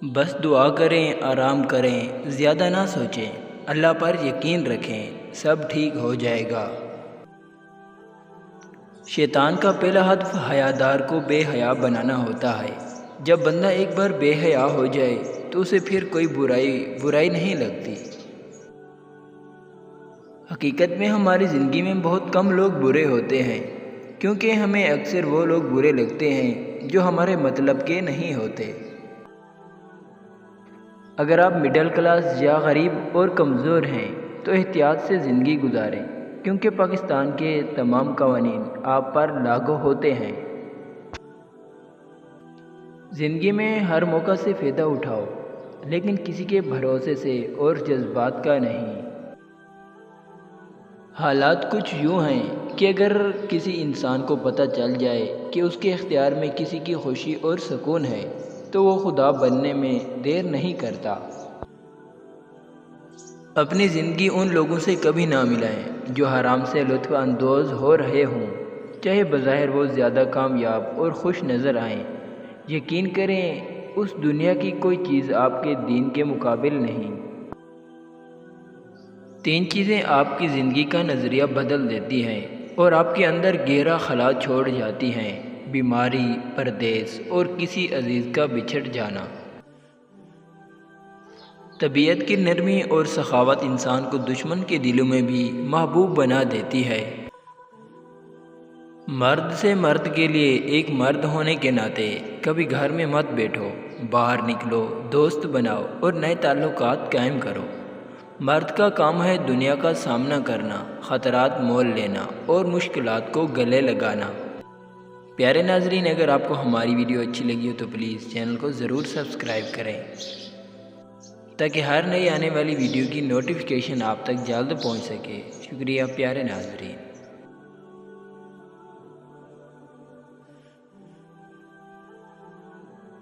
بس دعا کریں، آرام کریں، زیادہ نہ سوچیں، اللہ پر یقین رکھیں، سب ٹھیک ہو جائے گا۔ شیطان کا پہلا ہدف حیادار کو بے حیا بنانا ہوتا ہے۔ جب بندہ ایک بار بے حیا ہو جائے تو اسے پھر کوئی برائی نہیں لگتی۔ حقیقت میں ہماری زندگی میں بہت کم لوگ برے ہوتے ہیں، کیونکہ ہمیں اکثر وہ لوگ برے لگتے ہیں جو ہمارے مطلب کے نہیں ہوتے۔ اگر آپ مڈل کلاس یا غریب اور کمزور ہیں تو احتیاط سے زندگی گزاریں، کیونکہ پاکستان کے تمام قوانین آپ پر لاگو ہوتے ہیں۔ زندگی میں ہر موقع سے فائدہ اٹھاؤ، لیکن کسی کے بھروسے سے اور جذبات کا نہیں۔ حالات کچھ یوں ہیں کہ اگر کسی انسان کو پتہ چل جائے کہ اس کے اختیار میں کسی کی خوشی اور سکون ہے تو وہ خدا بننے میں دیر نہیں کرتا۔ اپنی زندگی ان لوگوں سے کبھی نہ ملائیں جو حرام سے لطف اندوز ہو رہے ہوں، چاہے بظاہر وہ زیادہ کامیاب اور خوش نظر آئیں۔ یقین کریں اس دنیا کی کوئی چیز آپ کے دین کے مقابل نہیں۔ 3 چیزیں آپ کی زندگی کا نظریہ بدل دیتی ہیں اور آپ کے اندر گہرا خلا چھوڑ جاتی ہیں: بیماری، پردیس اور کسی عزیز کا بچھڑ جانا۔ طبیعت کی نرمی اور سخاوت انسان کو دشمن کے دلوں میں بھی محبوب بنا دیتی ہے۔ مرد سے مرد کے لیے ایک مرد ہونے کے ناطے کبھی گھر میں مت بیٹھو، باہر نکلو، دوست بناؤ اور نئے تعلقات قائم کرو۔ مرد کا کام ہے دنیا کا سامنا کرنا، خطرات مول لینا اور مشکلات کو گلے لگانا۔ پیارے ناظرین، اگر آپ کو ہماری ویڈیو اچھی لگی ہو تو پلیز چینل کو ضرور سبسکرائب کریں تاکہ ہر نئی آنے والی ویڈیو کی نوٹیفیکیشن آپ تک جلد پہنچ سکے۔ شکریہ پیارے ناظرین۔